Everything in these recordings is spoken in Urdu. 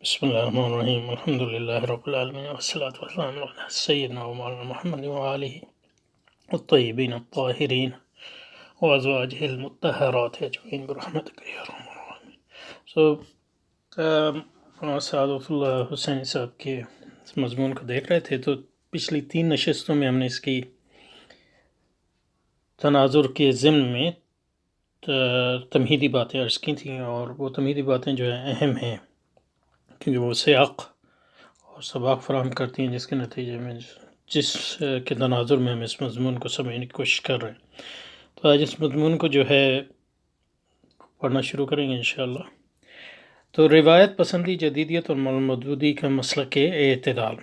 بسم الله الرحمن الرحيم الحمد لله رب العالمين والصلاة والسلام على سيدنا ومولانا محمد وآله الطيبين الطاهرين وأزواجه المطهرات أجمعين برحمتك يا أرحم الراحمين. سعادت اللہ حسین صاحب کے اس مضمون کو دیکھ رہے تھے، تو پچھلی 3 نشستوں میں ہم نے اس کی تناظر کے ضمن میں تمہیدی باتیں عرض کی تھیں، اور وہ تمہیدی باتیں جو ہیں اہم ہیں کیونکہ وہ سیاق اور سباق فراہم کرتی ہیں، جس کے نتیجے میں جس کے تناظر میں ہم اس مضمون کو سمجھنے کی کوشش کر رہے ہیں. تو آج اس مضمون کو جو ہے پڑھنا شروع کریں گے انشاءاللہ. تو روایت پسندی، جدیدیت اور مودودی کا مسلک اعتدال.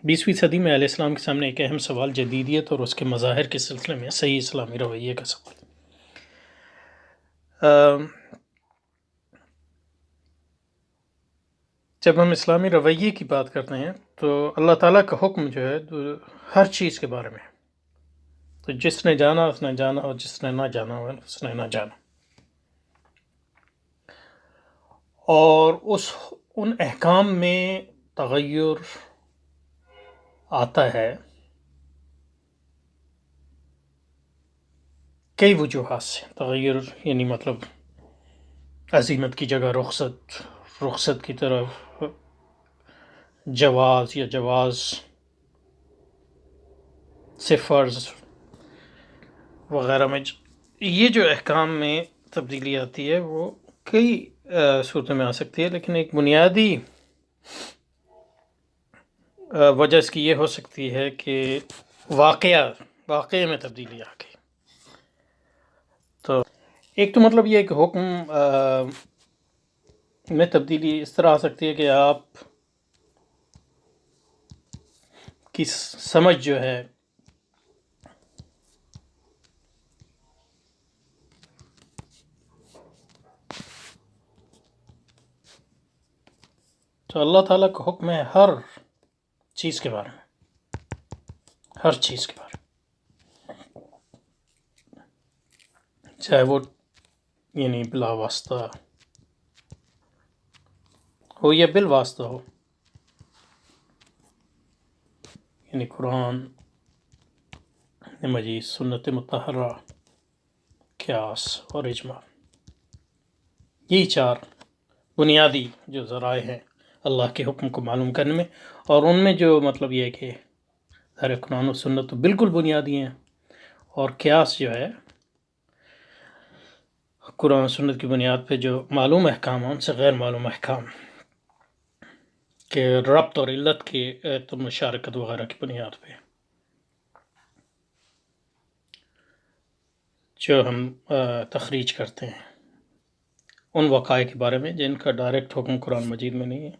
20ویں صدی میں علیہ السلام کے سامنے ایک اہم سوال جدیدیت اور اس کے مظاہر کے سلسلے میں صحیح اسلامی رویے کا سوال. جب ہم اسلامی رویے کی بات کرتے ہیں تو اللہ تعالیٰ کا حکم جو ہے ہر چیز کے بارے میں، تو جس نے جانا اس نے جانا، اور جس نے نہ جانا اس نے نہ جانا. اور ان احکام میں تغیر آتا ہے کئی وجوہات سے. تغیر یعنی مطلب عزیمت کی جگہ رخصت کی طرف جواز یا جواز سے فرض وغیرہ میں یہ جو احکام میں تبدیلی آتی ہے وہ کئی صورتوں میں آ سکتی ہے، لیکن ایک بنیادی وجہ اس کی یہ ہو سکتی ہے کہ واقعے میں تبدیلی آ گئی. تو ایک تو مطلب یہ کہ حکم میں تبدیلی اس طرح آ سکتی ہے کہ آپ کی سمجھ جو ہے تو اللہ تعالیٰ کا حکم ہے ہر چیز کے بارے میں، ہر چیز کے بارے میں، چاہے وہ یعنی بلا واسطہ ہو یا بال واسطہ ہو، یعنی قرآن مجید، سنت مطہرہ، قیاس اور اجماع. یہی 4 بنیادی جو ذرائع ہیں اللہ کے حکم کو معلوم کرنے میں. اور ان میں جو مطلب یہ ہے کہ قرآن و سنت تو بالکل بنیادی ہیں، اور قیاس جو ہے قرآن و سنت کی بنیاد پہ جو معلوم احکام ہیں ان سے غیر معلوم احکام کے ربط اور علت کی تو مشارکت وغیرہ کی بنیاد پہ جو ہم تخریج کرتے ہیں ان وقائع کے بارے میں جن کا ڈائریکٹ حکم قرآن مجید میں نہیں ہے.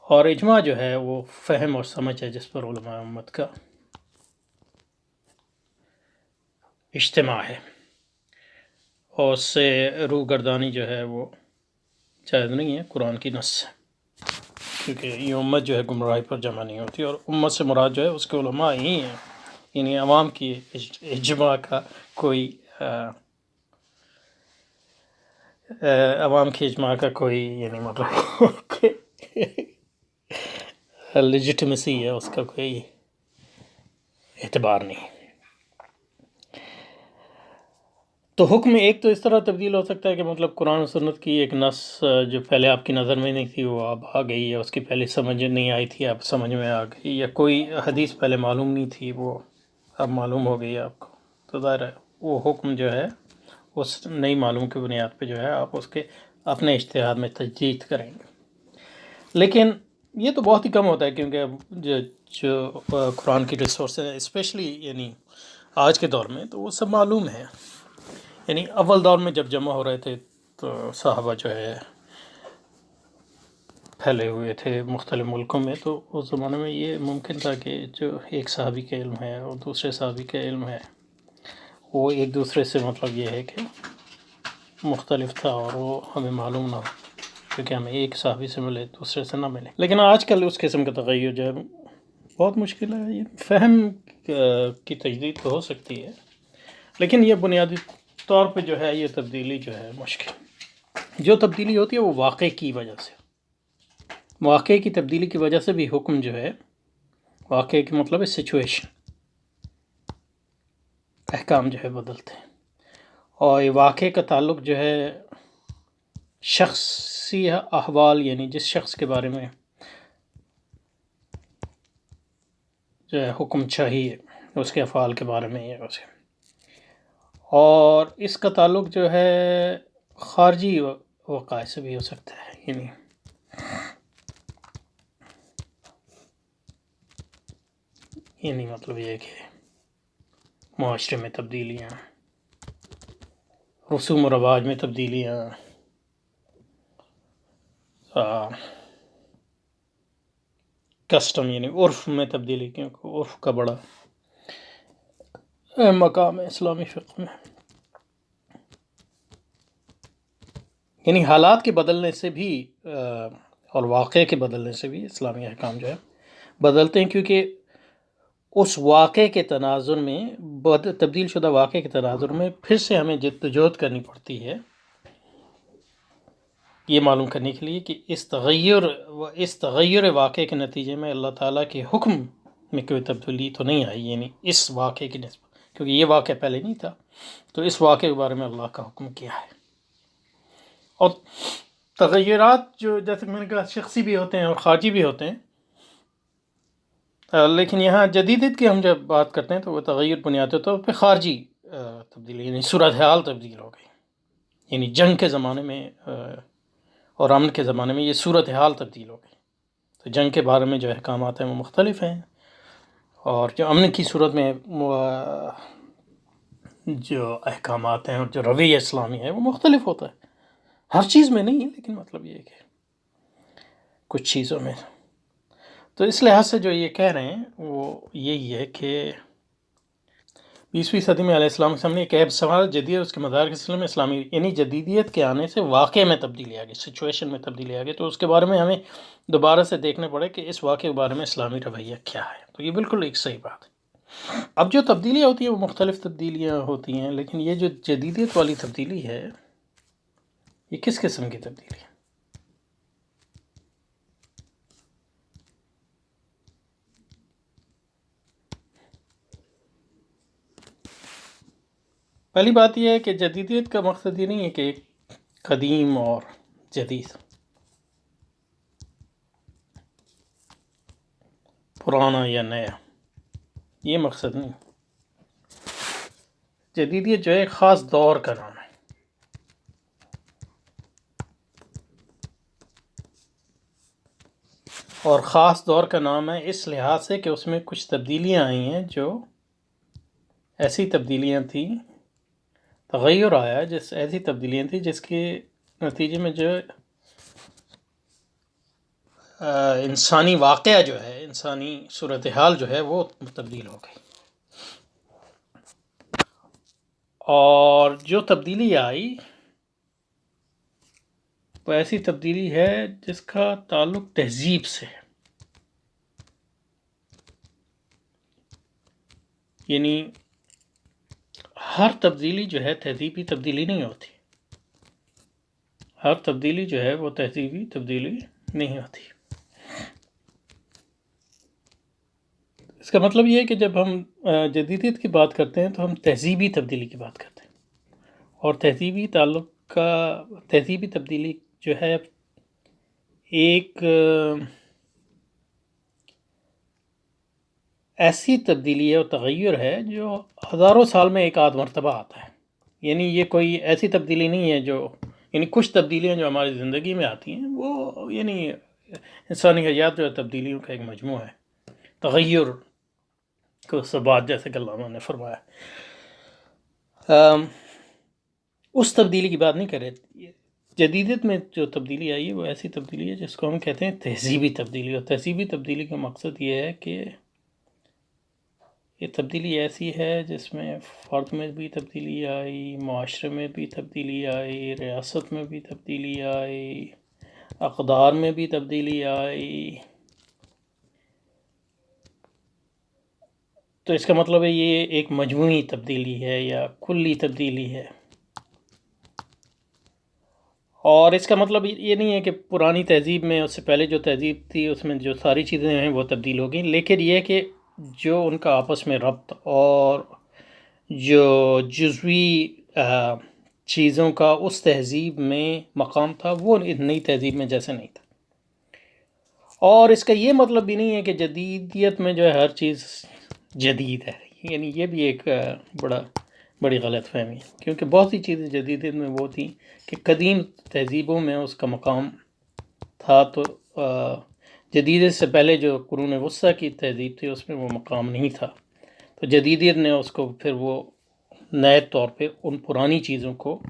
اور اجماع جو ہے وہ فہم اور سمجھ ہے جس پر علماء امت کا اجتماع ہے، اور اس سے روگردانی جو ہے وہ جائز نہیں ہے، قرآن کی نص ہے. کیونکہ یہ امت جو ہے گمراہی پر جمع نہیں ہوتی، اور امت سے مراد جو ہے اس کے علماء ہی ہیں، یعنی عوام کی اجماع کا کوئی عوام کی اجماع کا کوئی یعنی مطلب لیجٹمیسی ہے، اس کا کوئی اعتبار نہیں. تو حکم ایک تو اس طرح تبدیل ہو سکتا ہے کہ مطلب قرآن و سنت کی ایک نص جو پہلے آپ کی نظر میں نہیں تھی وہ اب آ گئی، یا اس کی پہلے سمجھ نہیں آئی تھی اب سمجھ میں آ گئی، یا کوئی حدیث پہلے معلوم نہیں تھی وہ اب معلوم ہو گئی آپ کو. تو ظاہر ہے وہ حکم جو ہے اس نئی معلوم کی بنیاد پہ جو ہے آپ اس کے اپنے اجتہاد میں تجدید کریں گے. لیکن یہ تو بہت ہی کم ہوتا ہے، کیونکہ جو قرآن کی ریسورس ہیں اسپیشلی یعنی آج کے دور میں تو وہ سب معلوم ہے. یعنی اول دور میں جب جمع ہو رہے تھے تو صحابہ جو ہے پھیلے ہوئے تھے مختلف ملکوں میں، تو اس زمانے میں یہ ممکن تھا کہ جو ایک صحابی کا علم ہے اور دوسرے صحابی کا علم ہے وہ ایک دوسرے سے مطلب یہ ہے کہ مختلف تھا، اور وہ ہمیں معلوم نہ ہو کیونکہ ہمیں ایک صحابی سے ملے دوسرے سے نہ ملے. لیکن آج کل اس قسم کا تغیر جو ہے بہت مشکل ہے. یہ فہم کی تجدید تو ہو سکتی ہے، لیکن یہ بنیادی طور پہ جو ہے یہ تبدیلی جو ہے مشکل. جو تبدیلی ہوتی ہے وہ واقع کی وجہ سے واقعے کی تبدیلی کی وجہ سے بھی حکم جو ہے، واقعے کے مطلب ہے سچویشن، احکام جو ہے بدلتے ہیں. اور یہ واقعے کا تعلق جو ہے شخصی احوال، یعنی جس شخص کے بارے میں جو ہے حکم چاہیے اس کے افعال کے بارے میں ہے اسے. اور اس کا تعلق جو ہے خارجی وقائع سے بھی ہو سکتا ہے، یعنی مطلب یہ ہے کہ معاشرے میں تبدیلیاں، رسوم و رواج میں تبدیلیاں، کسٹم یعنی عرف میں تبدیلی، کیونکہ عرف کا بڑا اہم مقام ہے اسلامی فقہ میں. یعنی حالات کے بدلنے سے بھی اور واقعے کے بدلنے سے بھی اسلامی احکام جو ہے بدلتے ہیں، کیونکہ اس واقعے کے تناظر میں، تبدیل شدہ واقعے کے تناظر میں پھر سے ہمیں جدوجہد کرنی پڑتی ہے یہ معلوم کرنے کے لیے کہ اس تغیر واقعے کے نتیجے میں اللہ تعالیٰ کے حکم میں کوئی تبدیلی تو نہیں آئی، یعنی اس واقعے کی نسبت، کیونکہ یہ واقعہ پہلے نہیں تھا، تو اس واقعے کے بارے میں اللہ کا حکم کیا ہے. اور تغیرات جو جیسے میں نے کہا شخصی بھی ہوتے ہیں اور خارجی بھی ہوتے ہیں، لیکن یہاں جدیدیت کی ہم جب بات کرتے ہیں تو وہ تغیر بنیادی طور پہ خارجی تبدیلی، یعنی صورتحال تبدیل ہو گئی. یعنی جنگ کے زمانے میں اور امن کے زمانے میں یہ صورتحال تبدیل ہو گئی، تو جنگ کے بارے میں جو احکامات ہیں وہ مختلف ہیں، اور جو امن کی صورت میں جو احکامات ہیں اور جو رویہ اسلامی ہے وہ مختلف ہوتا ہے. ہر چیز میں نہیں، لیکن مطلب یہ ہے کہ کچھ چیزوں میں. تو اس لحاظ سے جو یہ کہہ رہے ہیں وہ یہی ہے کہ 20ویں صدی میں علیہ السلام کے سامنے ایک عیب سوال جدید اس کے مدار کے سلسلے میں اسلامی، یعنی جدیدیت کے آنے سے واقعے میں تبدیلی آ گئی، سچویشن میں تبدیلی آ گئی، تو اس کے بارے میں ہمیں دوبارہ سے دیکھنے پڑے کہ اس واقعے کے بارے میں اسلامی رویہ کیا ہے. تو یہ بالکل ایک صحیح بات ہے. اب جو تبدیلیاں ہوتی ہیں وہ مختلف تبدیلیاں ہوتی ہیں، لیکن یہ جو جدیدیت والی تبدیلی ہے یہ کس قسم کی تبدیلی ہے؟ پہلی بات یہ ہے کہ جدیدیت کا مقصد یہ نہیں ہے کہ ایک قدیم اور جدید، پرانا یا نیا، یہ مقصد نہیں. جدیدیت جو ہے ایک خاص دور کا نام ہے، اور خاص دور کا نام ہے اس لحاظ سے کہ اس میں کچھ تبدیلیاں آئی ہیں جو ایسی تبدیلیاں تھیں، تغیر آیا ایسی تبدیلیاں تھیں جس کے نتیجے میں جو انسانی واقعہ جو ہے، انسانی صورتحال جو ہے وہ تبدیل ہو گئی. اور جو تبدیلی آئی وہ ایسی تبدیلی ہے جس کا تعلق تہذیب سے ہے. یعنی ہر تبدیلی جو ہے تہذیبی تبدیلی نہیں ہوتی، ہر تبدیلی جو ہے وہ تہذیبی تبدیلی نہیں ہوتی. اس کا مطلب یہ ہے کہ جب ہم جدیدیت کی بات کرتے ہیں تو ہم تہذیبی تبدیلی کی بات کرتے ہیں، اور تہذیبی تبدیلی جو ہے ایک ایسی تبدیلی ہے اور تغیر ہے جو ہزاروں سال میں ایک آدھ مرتبہ آتا ہے. یعنی یہ کوئی ایسی تبدیلی نہیں ہے جو، یعنی کچھ تبدیلیاں جو ہماری زندگی میں آتی ہیں وہ یعنی انسانی حیات جو ہے تبدیلیوں کا ایک مجموعہ ہے. تغیر کو ثبات جیسے کہ علامہ نے فرمایا، اس تبدیلی کی بات نہیں کر رہے. جدیدیت میں جو تبدیلی آئی ہے وہ ایسی تبدیلی ہے جس کو ہم کہتے ہیں تہذیبی تبدیلی، اور تہذیبی تبدیلی کا مقصد یہ ہے کہ یہ تبدیلی ایسی ہے جس میں فرد میں بھی تبدیلی آئی، معاشرے میں بھی تبدیلی آئی، ریاست میں بھی تبدیلی آئی، اقدار میں بھی تبدیلی آئی. تو اس کا مطلب ہے یہ ایک مجموعی تبدیلی ہے یا کلی تبدیلی ہے. اور اس کا مطلب یہ نہیں ہے کہ پرانی تہذیب میں اس سے پہلے جو تہذیب تھی اس میں جو ساری چیزیں ہیں وہ تبدیل ہو گئیں، لیکن یہ کہ جو ان کا آپس میں ربط اور جو جزوی چیزوں کا اس تہذیب میں مقام تھا وہ نئی تہذیب میں جیسے نہیں تھا۔ اور اس کا یہ مطلب بھی نہیں ہے کہ جدیدیت میں جو ہے ہر چیز جدید ہے، یعنی یہ بھی ایک بڑی غلط فہمی ہے، کیونکہ بہت سی چیزیں جدیدیت میں وہ تھیں کہ قدیم تہذیبوں میں اس کا مقام تھا، تو جدیدیت سے پہلے جو قرون وسطیٰ کی تہذیب تھی اس میں وہ مقام نہیں تھا، تو جدیدیت نے اس کو پھر وہ نئے طور پہ ان پرانی چیزوں کو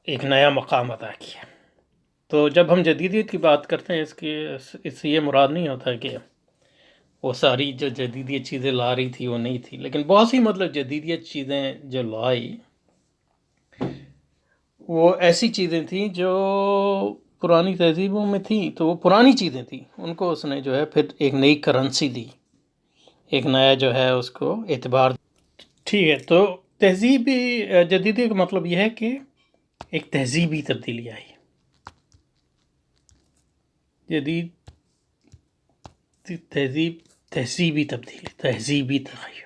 ایک نیا مقام عطا کیا۔ تو جب ہم جدیدیت کی بات کرتے ہیں اس سے یہ مراد نہیں ہوتا کہ وہ ساری جو جدیدیت چیزیں لا رہی تھی وہ نہیں تھی، لیکن بہت سی مطلب جدیدیت چیزیں جو لائی وہ ایسی چیزیں تھیں جو پرانی تہذیبوں میں تھیں، تو وہ پرانی چیزیں تھیں، ان کو اس نے جو ہے پھر ایک نئی کرنسی دی، ایک نیا جو ہے اس کو اعتبار۔ ٹھیک ہے، تو تہذیبی جدیدیت کا مطلب یہ ہے کہ ایک تہذیبی تبدیلی آئی، جدید تہذیبی تبدیلی، تہذیبی تغیر،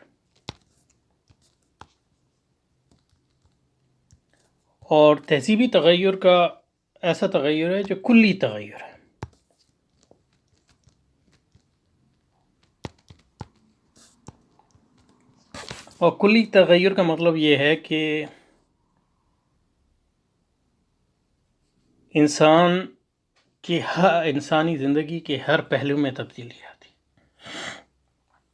اور تہذیبی تغیر کا ایسا تغیر ہے جو کلی تغیر ہے۔ اور کلی تغیر کا مطلب یہ ہے کہ انسانی زندگی کے ہر پہلو میں تبدیلی آتی،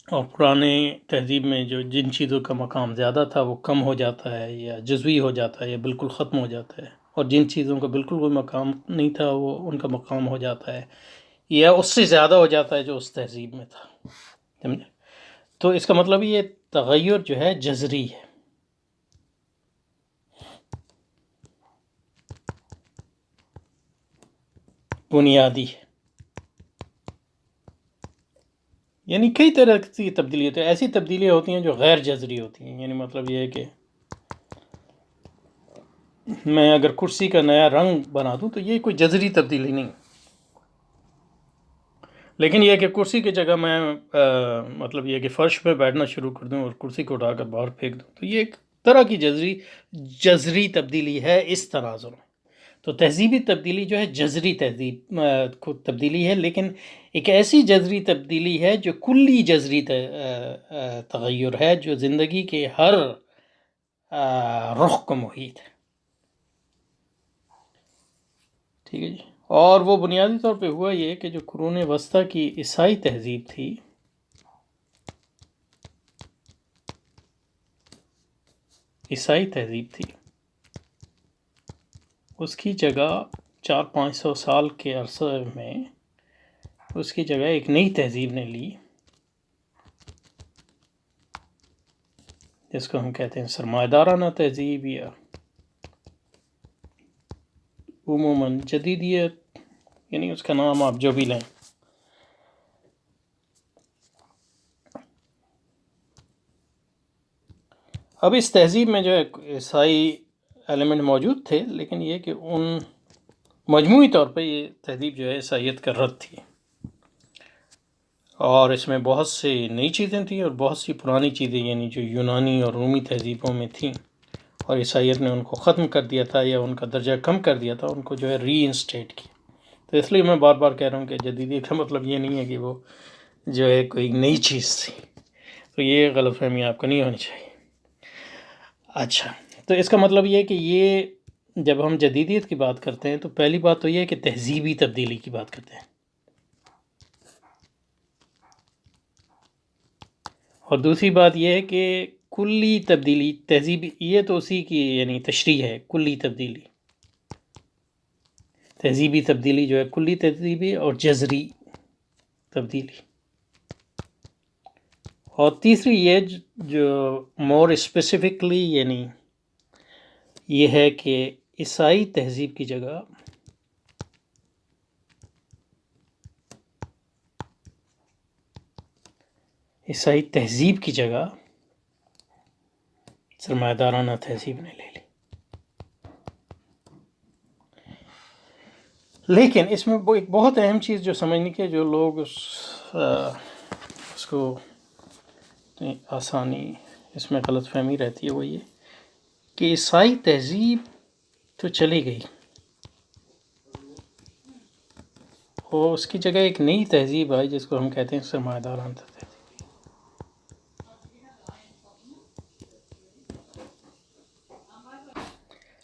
اور پرانے تہذیب میں جن چیزوں کا مقام زیادہ تھا وہ کم ہو جاتا ہے یا جزوی ہو جاتا ہے یا بالکل ختم ہو جاتا ہے، اور جن چیزوں کا بالکل کوئی مقام نہیں تھا وہ ان کا مقام ہو جاتا ہے یا اس سے زیادہ ہو جاتا ہے جو اس تہذیب میں تھا، سمجھے؟ تو اس کا مطلب یہ تغیر جو ہے جذری ہے، بنیادی ہے، یعنی کئی طرح کی تبدیلی ہوتی ہیں، ایسی تبدیلیاں ہوتی ہیں جو غیر جذری ہوتی ہیں، یعنی مطلب یہ ہے کہ میں اگر کرسی کا نیا رنگ بنا دوں تو یہ کوئی جذری تبدیلی نہیں، لیکن یہ کہ کرسی کی جگہ میں مطلب یہ کہ فرش پہ بیٹھنا شروع کر دوں اور کرسی کو اٹھا کر باہر پھینک دوں، تو یہ ایک طرح کی جذری تبدیلی ہے اس تناظر میں۔ تو تہذیبی تبدیلی جو ہے جذری تہذیب کو تبدیلی ہے، لیکن ایک ایسی جذری تبدیلی ہے جو کلی جذری تغیر ہے، جو زندگی کے ہر رخ کو محیط ہے، ٹھیک ہے جی۔ اور وہ بنیادی طور پہ ہوا یہ کہ جو قرون وسطیٰ کی عیسائی تہذیب تھی، اس کی جگہ 400-500 سال کے عرصے میں اس کی جگہ ایک نئی تہذیب نے لی، جس کو ہم کہتے ہیں سرمایہ دارانہ تہذیب یا عموماً جدیدیت، یعنی اس کا نام آپ جو بھی لیں۔ اب اس تہذیب میں جو ہے عیسائی ایلیمنٹ موجود تھے، لیکن یہ کہ مجموعی طور پہ یہ تہذیب جو ہے عیسائیت کا رد تھی، اور اس میں بہت سے نئی چیزیں تھیں اور بہت سی پرانی چیزیں، یعنی جو یونانی اور رومی تہذیبوں میں تھیں، اور عیسائیت نے ان کو ختم کر دیا تھا یا ان کا درجہ کم کر دیا تھا، ان کو جو ہے ری انسٹیٹ کیا۔ تو اس لیے میں بار بار کہہ رہا ہوں کہ جدیدیت کا مطلب یہ نہیں ہے کہ وہ جو ہے کوئی نئی چیز تھی، تو یہ غلط فہمی آپ کو نہیں ہونی چاہیے۔ اچھا، تو اس کا مطلب یہ کہ یہ جب ہم جدیدیت کی بات کرتے ہیں تو پہلی بات تو یہ ہے کہ تہذیبی تبدیلی کی بات کرتے ہیں، اور دوسری بات یہ ہے کہ کلی تبدیلی تہذیبی، یہ تو اسی کی یعنی تشریح ہے، کلی تبدیلی، تہذیبی تبدیلی جو ہے کلی تہذیبی اور جذری تبدیلی۔ اور تیسری یہ جو مور اسپیسیفکلی یعنی یہ ہے کہ عیسائی تہذیب کی جگہ سرمایہ دارانہ تہذیب نے لے لی۔ لیکن اس میں وہ ایک بہت اہم چیز جو سمجھنے کی جو لوگ اس کو آسانی اس میں غلط فہمی رہتی ہے وہ یہ کہ عیسائی تہذیب تو چلی گئی اور اس کی جگہ ایک نئی تہذیب آئی جس کو ہم کہتے ہیں سرمایہ دارانہ تہذیب.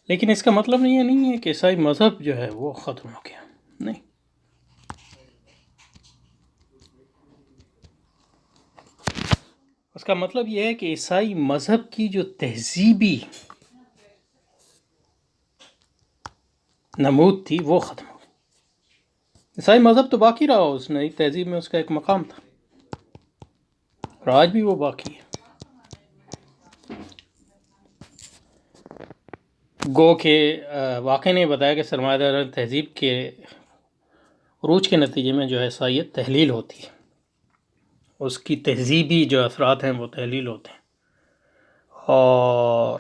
لیکن اس کا مطلب یہ نہیں ہے کہ عیسائی مذہب جو ہے وہ ختم ہو گیا، نہیں. اس کا مطلب یہ ہے کہ عیسائی مذہب کی جو تہذیبی نمود تھی وہ ختم ہو گئی. عیسائی مذہب تو باقی رہا، اس نئی تہذیب میں اس کا ایک مقام تھا اور آج بھی وہ باقی ہے. گو کہ واقع نے بتایا کہ سرمایہ دارانہ تہذیب کے عروج کے نتیجے میں جو ہے عیسائیت تحلیل ہوتی ہے، اس کی تہذیبی جو اثرات ہیں وہ تحلیل ہوتے ہیں اور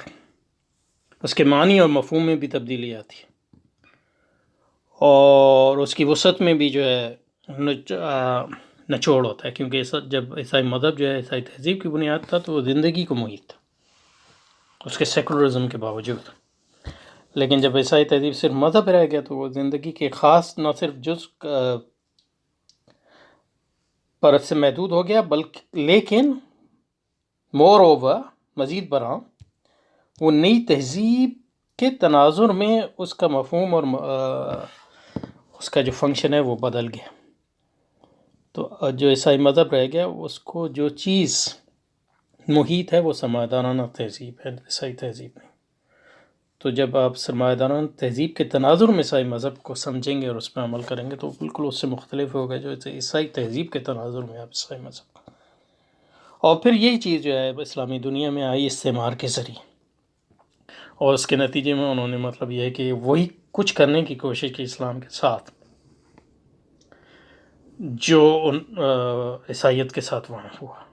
اس کے معنی اور مفہوم میں بھی تبدیلی آتی ہے اور اس کی وسعت میں بھی جو ہے نچوڑ ہوتا ہے، کیونکہ جب عیسائی مذہب جو ہے عیسائی تہذیب کی بنیاد تھا تو وہ زندگی کو محیط تھا اس کے سیکولرزم کے باوجود. لیکن جب عیسائی تہذیب صرف مذہب رہ گیا تو وہ زندگی کے خاص نہ صرف جز پر سے محدود ہو گیا بلکہ لیکن مور اوور مزید برآں وہ نئی تہذیب کے تناظر میں اس کا مفہوم اور اس کا جو فنکشن ہے وہ بدل گیا. تو جو عیسائی مذہب رہ گیا اس کو جو چیز محیط ہے وہ سرمایہ دارانہ تہذیب ہے، عیسائی تہذیب نہیں. تو جب آپ سرمایہ دارانہ تہذیب کے تناظر میں عیسائی مذہب کو سمجھیں گے اور اس پہ عمل کریں گے تو بالکل اس سے مختلف ہوگا جو عیسائی تہذیب کے تناظر میں آپ عیسائی مذہب کا. اور پھر یہی چیز جو ہے اسلامی دنیا میں آئی استعمار کے ذریعے اور اس کے نتیجے میں انہوں نے مطلب یہ ہے کہ وہی کچھ کرنے کی کوشش کی اسلام کے ساتھ جو عیسائیت کے ساتھ وہاں ہوا.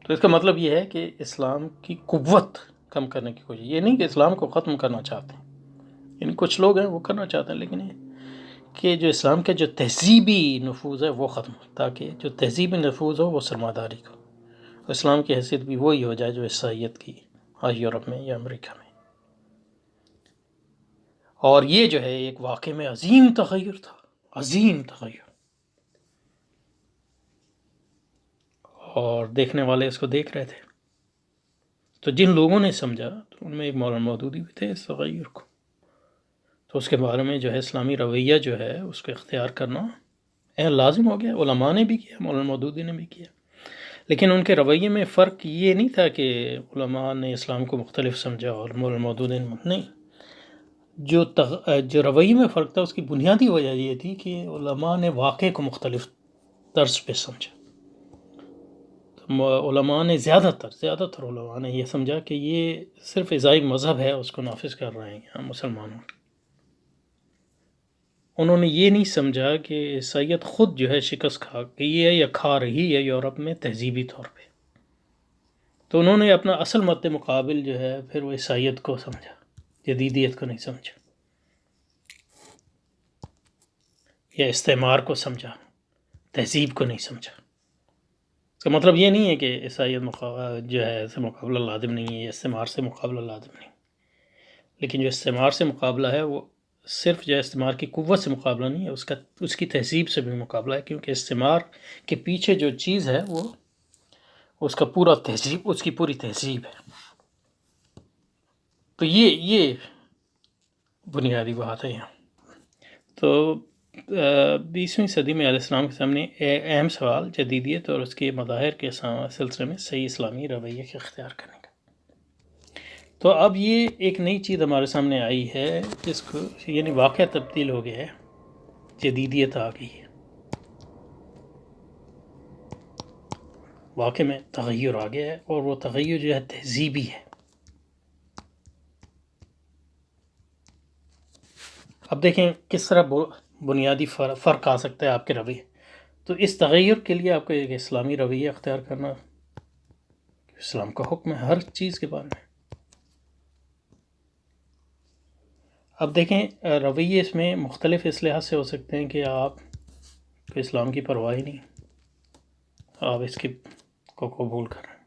تو اس کا مطلب یہ ہے کہ اسلام کی قوت کم کرنے کی کوشش، یہ نہیں کہ اسلام کو ختم کرنا چاہتے ہیں، یعنی کچھ لوگ ہیں وہ کرنا چاہتے ہیں، لیکن یہ کہ جو اسلام کا جو تہذیبی نفوذ ہے وہ ختم ہو تاکہ جو تہذیبی نفوذ ہو وہ سرمایہ داری کو، اسلام کی حیثیت بھی وہی ہو جائے جو عیسائیت کی یورپ میں یا امریکہ میں. اور یہ جو ہے ایک واقع میں عظیم تغیر تھا، عظیم تغیر، اور دیکھنے والے اس کو دیکھ رہے تھے. تو جن لوگوں نے سمجھا تو ان میں ایک مولانا مودودی بھی تھے اس تغیر کو، تو اس کے بارے میں جو ہے اسلامی رویہ جو ہے اس کو اختیار کرنا لازم ہو گیا. علماء نے بھی کیا، مولانا مودودی نے بھی کیا، لیکن ان کے رویے میں فرق یہ نہیں تھا کہ علماء نے اسلام کو مختلف سمجھا اور مولانا مودودی نے نہیں. جو رویے میں فرق تھا اس کی بنیادی وجہ یہ تھی کہ علماء نے واقعے کو مختلف طرز پہ سمجھا. علماء نے زیادہ تر علماء نے یہ سمجھا کہ یہ صرف عیسائی مذہب ہے اس کو نافذ کر رہے ہیں یہاں مسلمانوں. انہوں نے یہ نہیں سمجھا کہ عیسائیت خود جو ہے شکست کھا گئی ہے یا کھا رہی ہے یورپ میں تہذیبی طور پہ. تو انہوں نے اپنا اصل مد مقابل جو ہے پھر وہ عیسائیت کو سمجھا، جدیدیت کو نہیں سمجھا یا استعمار کو سمجھا، تہذیب کو نہیں سمجھا. اس کا مطلب یہ نہیں ہے کہ عیسائیت جو ہے سے مقابلہ لازم نہیں ہے یا استعمار سے مقابلہ لازم نہیں، لیکن جو استعمار سے مقابلہ ہے وہ صرف جو استعمار کی قوت سے مقابلہ نہیں ہے، اس کی تہذیب سے بھی مقابلہ ہے، کیونکہ استعمار کے پیچھے جو چیز ہے وہ اس کا پورا تہذیب، اس کی پوری تہذیب ہے. تو یہ بنیادی بات ہے یہاں. تو 20ویں صدی میں علیہ السلام کے سامنے اہم سوال جدیدیت اور اس کے مظاہر کے سلسلے میں صحیح اسلامی رویے کے اختیار کرنے کا. تو اب یہ ایک نئی چیز ہمارے سامنے آئی ہے جس کو یعنی واقعہ تبدیل ہو گیا ہے، جدیدیت آ گئی ہے، واقع میں تغیر آ گیا ہے اور وہ تغیر جو ہے تہذیبی ہے. اب دیکھیں کس طرح بنیادی فرق آ سکتا ہے آپ کے رویے. تو اس تغیر کے لیے آپ کو ایک اسلامی رویہ اختیار کرنا، اسلام کا حکم ہے ہر چیز کے بارے میں. اب دیکھیں رویے اس میں مختلف اس لحاظ سے ہو سکتے ہیں کہ آپ کو اسلام کی پرواہ ہی نہیں، آپ اس کی کو قبول کر رہے ہیں،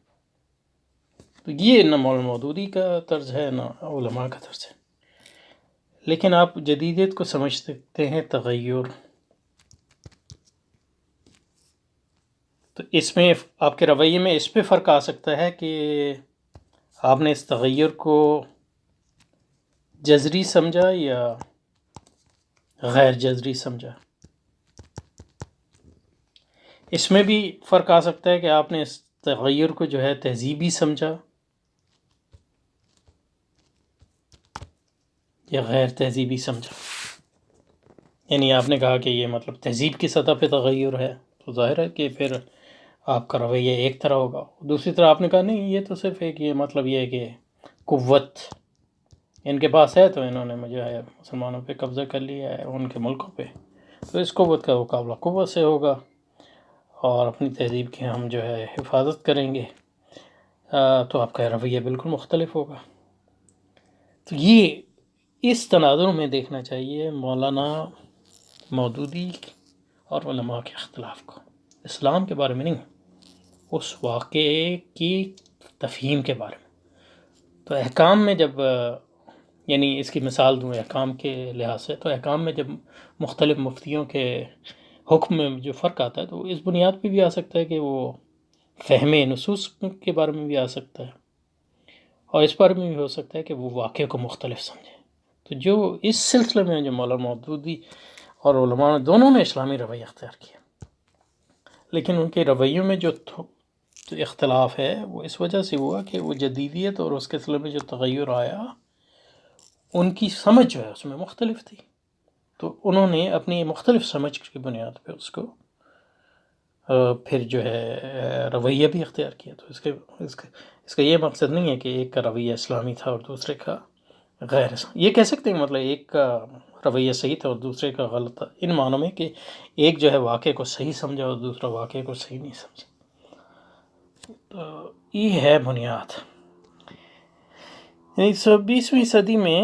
تو یہ نہ مولانا مودودی کا طرز ہے نہ علماء کا طرز ہے. لیکن آپ جدیدیت کو سمجھ سکتے ہیں تغیر، تو اس میں آپ کے رویے میں اس پہ فرق آ سکتا ہے کہ آپ نے اس تغیر کو جذری سمجھا یا غیر جذری سمجھا. اس میں بھی فرق آ سکتا ہے کہ آپ نے اس تغیر کو جو ہے تہذیبی سمجھا یا غیر تہذیبی سمجھا. یعنی آپ نے کہا کہ یہ مطلب تہذیب کی سطح پہ تغیر ہے، تو ظاہر ہے کہ پھر آپ کا رویہ ایک طرح ہوگا. دوسری طرح آپ نے کہا نہیں، یہ تو صرف ایک یہ مطلب یہ ہے کہ قوت ان کے پاس ہے، تو انہوں نے مجھے مسلمانوں پہ قبضہ کر لیا ہے ان کے ملکوں پہ، تو اس قوت کا مقابلہ قوت سے ہوگا اور اپنی تہذیب کی ہم جو ہے حفاظت کریں گے. تو آپ کا رویہ بالکل مختلف ہوگا. تو یہ اس تناظر میں دیکھنا چاہیے مولانا مودودی اور علماء کے اختلاف کو، اسلام کے بارے میں نہیں، اس واقعے کی تفہیم کے بارے میں. تو احکام میں جب یعنی اس کی مثال دوں احکام کے لحاظ سے، تو احکام میں جب مختلف مفتیوں کے حکم میں جو فرق آتا ہے، تو اس بنیاد پہ بھی آ سکتا ہے کہ وہ فہم نصوص کے بارے میں بھی آ سکتا ہے، اور اس بارے میں بھی ہو سکتا ہے کہ وہ واقعے کو مختلف سمجھے. تو جو اس سلسلے میں جو مولانا مودودی اور علماء دونوں نے اسلامی رویہ اختیار کیا، لیکن ان کے رویوں میں جو اختلاف ہے وہ اس وجہ سے ہوا کہ وہ جدیدیت اور اس کے سلسلے میں جو تغیر آیا، ان کی سمجھ جو ہے اس میں مختلف تھی. تو انہوں نے اپنی مختلف سمجھ کی بنیاد پہ اس کو پھر جو ہے رویہ بھی اختیار کیا. تو اس کا یہ مقصد نہیں ہے کہ ایک کا رویہ اسلامی تھا اور دوسرے کا غیر اسلامی. یہ کہہ سکتے ہیں مطلب ایک کا رویہ صحیح تھا اور دوسرے کا غلط تھا، ان معنوں میں کہ ایک جو ہے واقعے کو صحیح سمجھا اور دوسرا واقعے کو صحیح نہیں سمجھا. تو یہ ہے بنیاد. 20ویں صدی میں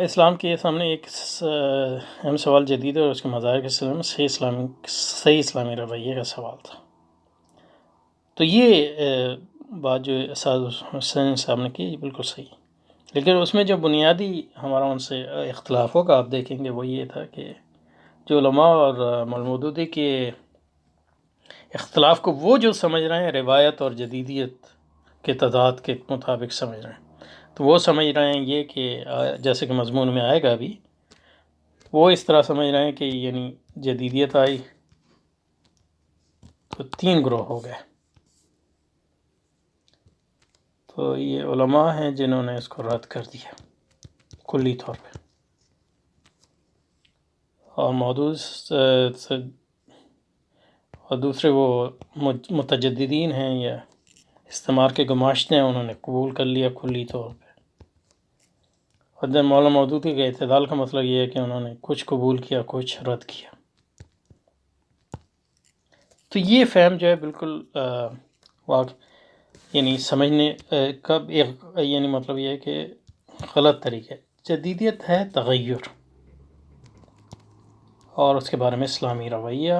اسلام کے سامنے ایک اہم سوال جدید ہے اور اس کے مظاہر کے سلسلے میں صحیح اسلامی رویے کا سوال تھا. تو یہ بات جو اسد حسین صاحب نے کی یہ بالکل صحیح، لیکن اس میں جو بنیادی ہمارا ان سے اختلاف ہوگا آپ دیکھیں گے وہ یہ تھا کہ جو علماء اور مولانا مودودی کے اختلاف کو وہ جو سمجھ رہے ہیں روایت اور جدیدیت کے تضاد کے مطابق سمجھ رہے ہیں، تو وہ سمجھ رہے ہیں یہ کہ جیسے کہ مضمون میں آئے گا ابھی، وہ اس طرح سمجھ رہے ہیں کہ یعنی جدیدیت آئی تو 3 گروہ ہو گئے. تو یہ علماء ہیں جنہوں نے اس کو رد کر دیا کلی طور پہ، اور اور دوسرے وہ متجددین ہیں یا استعمار کے گماشتے ہیں، انہوں نے قبول کر لیا کلی طور پہ. اور جب مولانا مودودی کے اعتدال کا مسئلہ یہ ہے کہ انہوں نے کچھ قبول کیا کچھ رد کیا. تو یہ فہم جو ہے بالکل یعنی سمجھنے کا یعنی مطلب یہ ہے کہ غلط طریقہ ہے. جدیدیت ہے تغیر، اور اس کے بارے میں اسلامی رویہ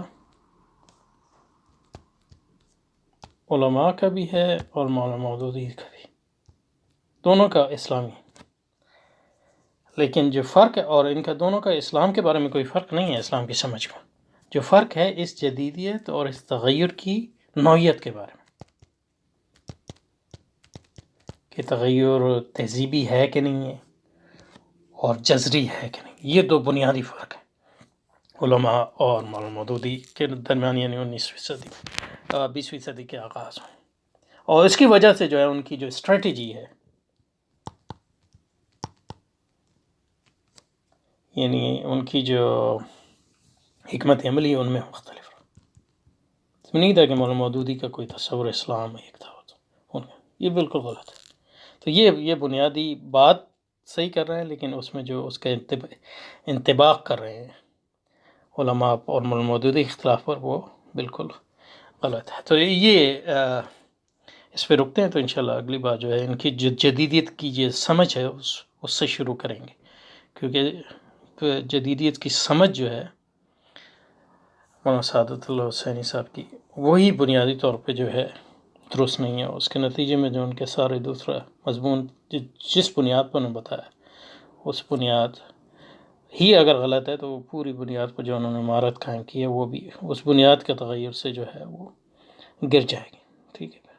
علماء کا بھی ہے اور مولانا مودودی کا بھی، دونوں کا اسلامی. لیکن جو فرق ہے، اور ان کا دونوں کا اسلام کے بارے میں کوئی فرق نہیں ہے اسلام کی سمجھ میں، جو فرق ہے اس جدیدیت اور اس تغیر کی نوعیت کے بارے میں، کہ تغیر تہذیبی ہے کہ نہیں ہے اور جذری ہے کہ نہیں. یہ 2 بنیادی فرق ہیں علماء اور مولانا مودودی کے درمیان، یعنی 20ویں صدی کے آغاز میں. اور اس کی وجہ سے جو ہے ان کی جو اسٹریٹجی ہے، یعنی ان کی جو حکمت عملی ان میں مختلف رہا. نہیں تھا کہ مولانا مودودی کا کوئی تصور اسلام ایک تھا، یہ بالکل غلط ہے. تو یہ بنیادی بات صحیح کر رہے ہیں، لیکن اس میں جو اس کا انطباق کر رہے ہیں علماء اور مولانا مودودی کے اختلاف پر، وہ بالکل غلط ہے. تو یہ اس پہ رکتے ہیں. تو انشاءاللہ اگلی بار جو ہے ان کی جو جدیدیت کی جو سمجھ ہے اس سے شروع کریں گے، کیونکہ جدیدیت کی سمجھ جو ہے مولانا سعادت اللہ حسینی صاحب کی، وہی بنیادی طور پہ جو ہے درست نہیں ہے. اس کے نتیجے میں جو ان کے سارے دوسرا مضمون جس بنیاد پر انہوں نے بتایا، اس بنیاد ہی اگر غلط ہے تو وہ پوری بنیاد پر جو انہوں نے عمارت قائم کی ہے وہ بھی اس بنیاد کے تغیر سے جو ہے وہ گر جائے گی. ٹھیک ہے.